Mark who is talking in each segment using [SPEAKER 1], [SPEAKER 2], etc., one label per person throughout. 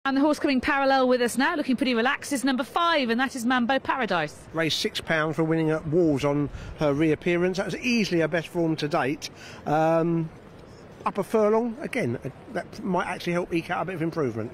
[SPEAKER 1] And the horse coming parallel with us now, looking pretty relaxed, is number 5, and that is Mambo Paradise.
[SPEAKER 2] Raised £6 for winning at Wolves on her reappearance. That was easily her best form to date. Up a furlong, again, that might actually help eke out a bit of improvement.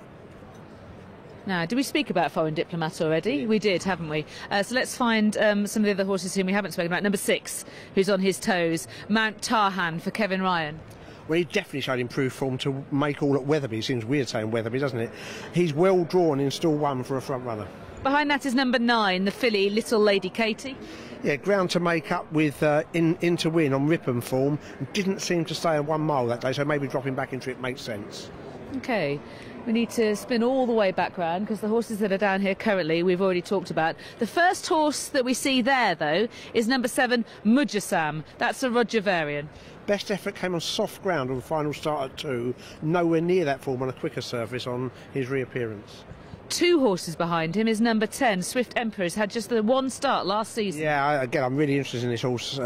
[SPEAKER 1] Now, did we speak about Foreign Diplomat already? We did, haven't we? So let's find some of the other horses whom we haven't spoken about. Number 6, who's on his toes, Mount Tarhan for Kevin Ryan.
[SPEAKER 2] Well, he definitely showed improved form to make all at Wetherby. Seems weird saying Wetherby, doesn't it? He's well drawn in stall 1 for a front runner.
[SPEAKER 1] Behind that is number 9, the filly Little Lady Katie.
[SPEAKER 2] Yeah, ground to make up with in to win on Ripon form. Didn't seem to stay on 1 mile that day, so maybe dropping back into it makes sense.
[SPEAKER 1] OK, we need to spin all the way back round because the horses that are down here currently we've already talked about. The first horse that we see there, though, is number 7, Mujasam. That's a Roger Varian.
[SPEAKER 2] Best effort came on soft ground on the final start at 2. Nowhere near that form on a quicker surface on his reappearance.
[SPEAKER 1] 2 horses behind him is number 10, Swift Emperor. Has had just the 1 start last season.
[SPEAKER 2] Yeah, again, I'm really interested in this horse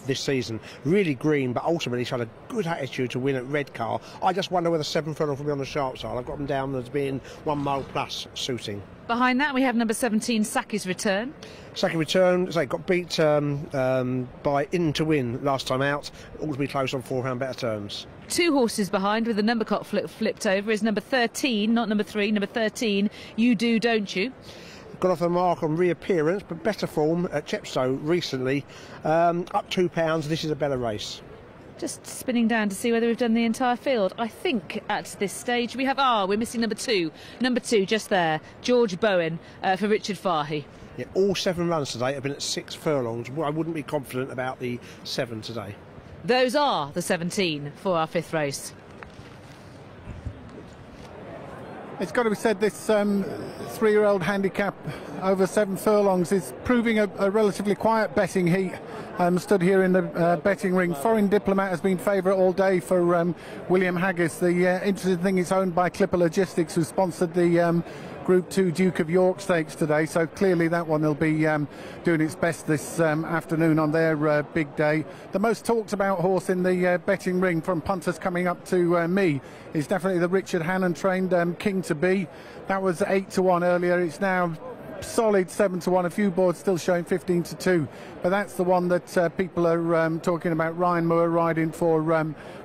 [SPEAKER 2] this season. Really green, but ultimately he's had a good attitude to win at Redcar. I just wonder whether 7 furlong will be on the sharp side. I've got them down as being 1 mile plus suiting.
[SPEAKER 1] Behind that we have number 17, Saki's Return.
[SPEAKER 2] Second return, so got beat by In to Win last time out. All to be close on 4 round better terms.
[SPEAKER 1] 2 horses behind with the number clock flipped over is number 13, not number 3, number 13, You Do, Don't You.
[SPEAKER 2] Got off the mark on reappearance, but better form at Chepstow recently. Up £2, this is a better race.
[SPEAKER 1] Just spinning down to see whether we've done the entire field. I think at this stage we have, we're missing number 2. Number 2, just there, George Bowen for Richard Fahey.
[SPEAKER 2] Yeah, all 7 runs today have been at 6 furlongs. Well, I wouldn't be confident about the 7 today.
[SPEAKER 1] Those are the 17 for our 5th race.
[SPEAKER 3] It's got to be said this 3-year-old handicap over 7 furlongs is proving a relatively quiet betting heat. Stood here in the betting ring. Foreign Diplomat has been favourite all day for William Haggis. The interesting thing, it's owned by Clipper Logistics, who sponsored the Group 2 Duke of York Stakes today, so clearly that one will be doing its best this afternoon on their big day. The most talked about horse in the betting ring from punters coming up to me is definitely the Richard Hannon trained King to Be. That was 8 to 1 earlier. It's now solid 7 to 1. A few boards still showing 15 to 2, but that's the one that people are talking about. Ryan Moore riding for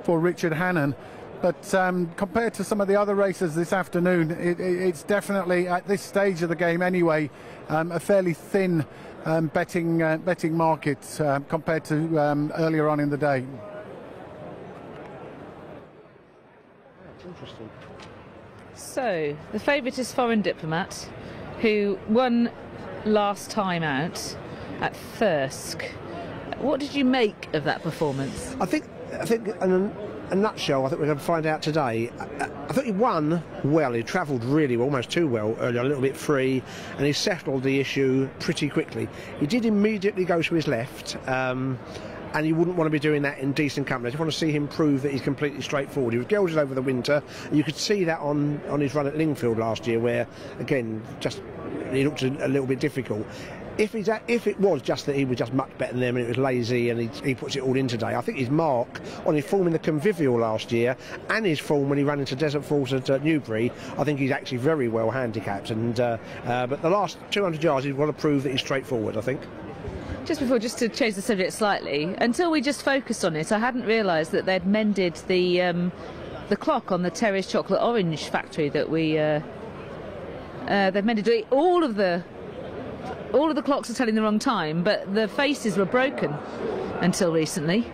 [SPEAKER 3] Richard Hannon. But compared to some of the other races this afternoon, it's definitely, at this stage of the game anyway, a fairly thin betting market compared to earlier on in the day.
[SPEAKER 2] Interesting.
[SPEAKER 1] So, the favourite is Foreign Diplomat, who won last time out at Thirsk. What did you make of that performance?
[SPEAKER 2] I think in a nutshell, I think we're going to find out today. I think he won well. He travelled really well, almost too well earlier, a little bit free, and he settled the issue pretty quickly. He did immediately go to his left, and you wouldn't want to be doing that in decent company. I just want to see him prove that he's completely straightforward. He was gelded over the winter, and you could see that on his run at Lingfield last year, where, again, just he looked a little bit difficult. If it was just that he was just much better than them and it was lazy and he puts it all in today, I think his mark on his form in the Convivial last year and his form when he ran into Desert Falls at Newbury, I think he's actually very well handicapped. And but the last 200 yards, he's got to prove that he's straightforward, I think.
[SPEAKER 1] Just to change the subject slightly, until we just focused on it, I hadn't realised that they'd mended the clock on the Terry's Chocolate Orange factory that they've mended it. All of the clocks are telling the wrong time, but the faces were broken until recently.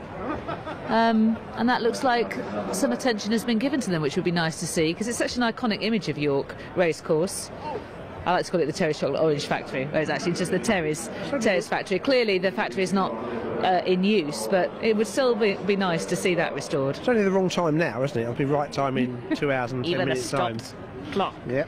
[SPEAKER 1] And that looks like some attention has been given to them, which would be nice to see, because it's such an iconic image of York Racecourse. I like to call it the Terry's Chocolate Orange Factory, whereas actually just the Terry's Factory. Clearly the factory is not in use, but it would still be nice to see that restored.
[SPEAKER 2] It's only the wrong time now, isn't it? It'll be right time in 2 hours and 10 minutes time.
[SPEAKER 1] Clock.
[SPEAKER 2] Yeah.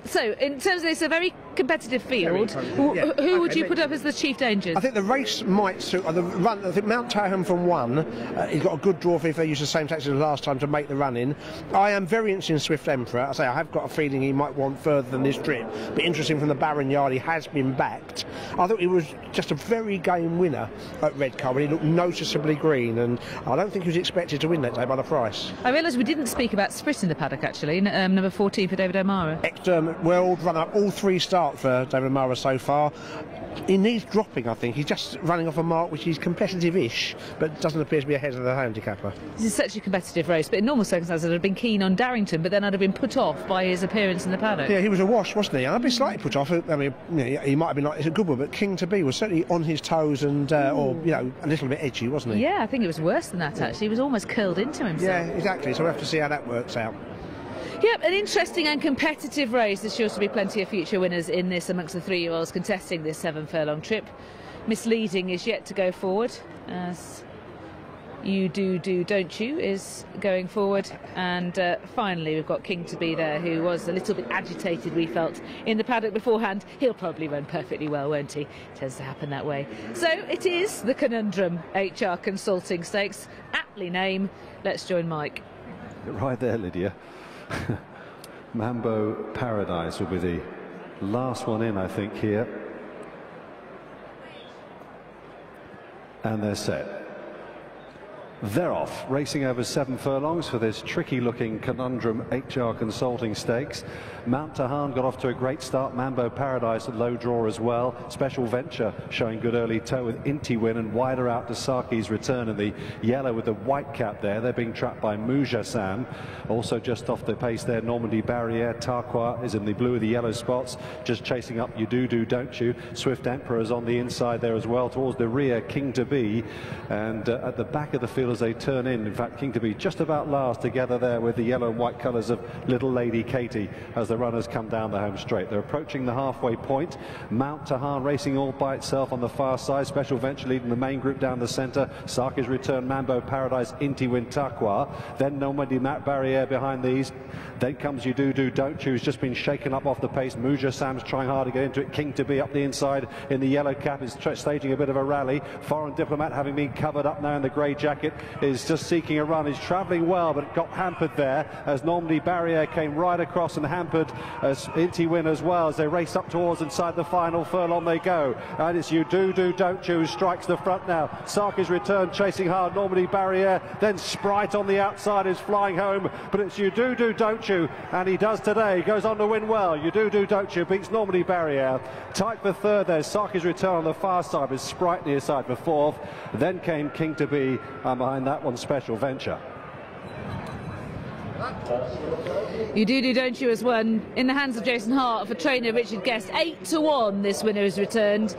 [SPEAKER 1] So, in terms of this, a very competitive field. Who would you put up as the chief dangers?
[SPEAKER 2] I think the race might suit the run. I think Mount Tarhan from 1. He's got a good draw if they use the same tactics as last time to make the run in. I am very interested in Swift Emperor. I have got a feeling he might want further than this trip. But interesting from the Baron Yard, he has been backed. I thought he was just a very game winner at Redcar, but he looked noticeably green, and I don't think he was expected to win that day by the price.
[SPEAKER 1] I realise we didn't speak about Sprit in the paddock actually. Number 14. 14 for David O'Mara.
[SPEAKER 2] Ex-Dermot Weld run up all 3 starts for David O'Mara so far. He needs dropping, I think. He's just running off a mark which is competitive-ish, but doesn't appear to be ahead of the handicapper.
[SPEAKER 1] This is such a competitive race, but in normal circumstances I'd have been keen on Darrington, but then I'd have been put off by his appearance in the paddock.
[SPEAKER 2] Yeah, he was a wash, wasn't he? And I'd be slightly put off. I mean, he might have been like, it's a good one, but King to Be was certainly on his toes and, or, a little bit edgy, wasn't he?
[SPEAKER 1] Yeah, I think it was worse than that, actually. He was almost curled into himself.
[SPEAKER 2] Yeah, exactly. So we'll have to see how that works out.
[SPEAKER 1] Yep, an interesting and competitive race. There's sure to be plenty of future winners in this amongst the 3-year-olds contesting this 7-furlong trip. Misleading is yet to go forward, as You Do, Don't You is going forward. And finally, we've got King to Be there, who was a little bit agitated, we felt, in the paddock beforehand. He'll probably run perfectly well, won't he? Tends to happen that way. So it is the Conundrum HR Consulting Stakes. Aptly named. Let's join Mike.
[SPEAKER 4] Right there, Lydia. Mambo Paradise will be the last one in, I think, here. And they're set. They're off, racing over 7 furlongs for this tricky-looking Conundrum HR Consulting Stakes. Mount Tahan got off to a great start. Mambo Paradise at low draw as well. Special Venture showing good early toe with Inti Win, and wider out to Saki's Return in the yellow with the white cap there. They're being trapped by Muja Sam. Also just off the pace there, Normandy Barriere. Tarqua is in the blue with the yellow spots, just chasing up You Do, Don't You. Swift Emperor is on the inside there as well. Towards the rear, King to Be. And at the back of the field as they turn in fact, King to Be just about last together there with the yellow and white colours of Little Lady Katie as the runners come down the home straight. They're approaching the halfway point. Mount Tahan racing all by itself on the far side. Special Venture leading the main group down the centre. Saki's Return, Mambo Paradise, Inti Win, Tarqua. Then Normandy Barriere behind these. Then comes You Do, Don't You, who's just been shaken up off the pace. Muja Sam's trying hard to get into it. King to Be up the inside in the yellow cap is staging a bit of a rally. Foreign Diplomat, having been covered up now in the grey jacket, is just seeking a run. He's travelling well, but got hampered there as Normandy Barriere came right across and hampered as Inti Win as well as they race up towards inside the final furlong they go. And it's You Do, Don't You who strikes the front now. Saki's Return chasing hard, Normandy Barriere, then Sprite on the outside is flying home, but it's You Do, Don't You, and he does today. Goes on to win well. You Do, Don't You beats Normandy Barriere. Tight for third there, Saki's Return on the far side with Sprite near side for fourth. Then came King to Be, and behind that one Special Venture.
[SPEAKER 1] You Do, Don't You has won in the hands of Jason Hart for trainer Richard Guest. 8-1 this winner is returned.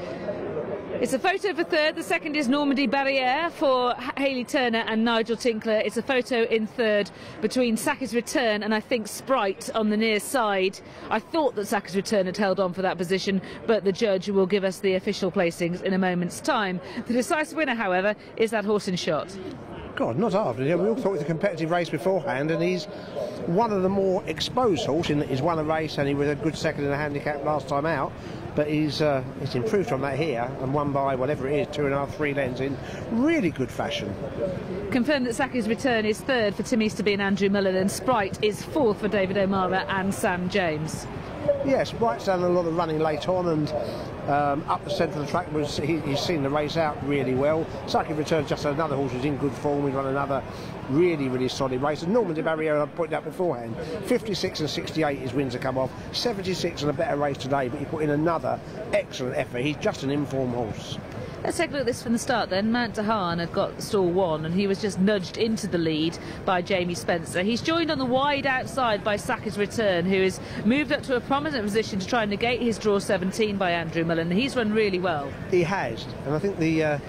[SPEAKER 1] It's a photo for third. The second is Normandy Barriere for Hayley Turner and Nigel Tinkler. It's a photo in third between Saki's Return and I think Sprite on the near side. I thought that Saki's Return had held on for that position, but the judge will give us the official placings in a moment's time. The decisive winner, however, is that Horse in Shot.
[SPEAKER 2] God, not half. We all thought it was a competitive race beforehand, and he's one of the more exposed horse in that he's won a race and he was a good second in the handicap last time out. But he's improved from that here and won by whatever it is, 2.5, 3 lengths in really good fashion.
[SPEAKER 1] Confirmed that Saki's Return is third for Tim Easterby and Andrew Mullen, and Sprite is fourth for David O'Mara and Sam James.
[SPEAKER 2] Yes, Sprite's done a lot of running late on, and up the centre of the track he's seen the race out really well. Saki's Return, just another horse who's in good form. He's run another really solid race. And Normandy Barriere, I pointed out beforehand, 56 and 68 his wins have come off, 76 and a better race today, but he put in another excellent effort. He's just an informed horse.
[SPEAKER 1] Let's take a look at this from the start then. Mount Tahan had got stall 1 and he was just nudged into the lead by Jamie Spencer. He's joined on the wide outside by Saki's Return, who has moved up to a prominent position to try and negate his draw 17 by Andrew Mullen. He's run really well.
[SPEAKER 2] He has, and I think the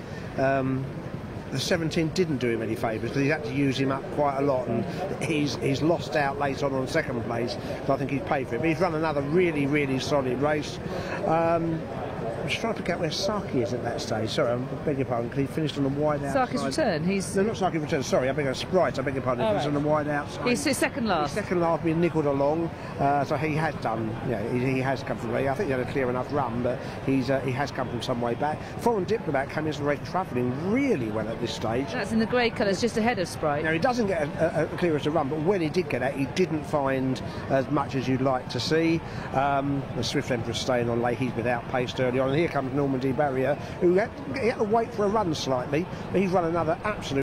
[SPEAKER 2] 17 didn't do him any favours because he's had to use him up quite a lot, and he's lost out late on second place, so I think he's paid for it. But he's run another really solid race. I'm just trying to pick out where Saki is at that stage. Sorry, I beg your pardon, because he finished on the wide outside.
[SPEAKER 1] Saki's Return? He's...
[SPEAKER 2] No, not Saki's Return, sorry, I beg your Sprite, I beg your pardon. He finished on the wide outside.
[SPEAKER 1] He's his second last.
[SPEAKER 2] His second last, been niggled along, so he has done, he has come from the way. I think he had a clear enough run, but he has come from some way back. Foreign Diplomat came into the race travelling really well at this stage.
[SPEAKER 1] That's in the grey colours, just ahead of Sprite.
[SPEAKER 2] Now, he doesn't get a clearest to run, but when he did get out, he didn't find as much as you'd like to see. The Swift Emperor staying on late, he's been outpaced early on, and here comes Normandy Barriere, who he had to wait for a run slightly, but he's run another absolute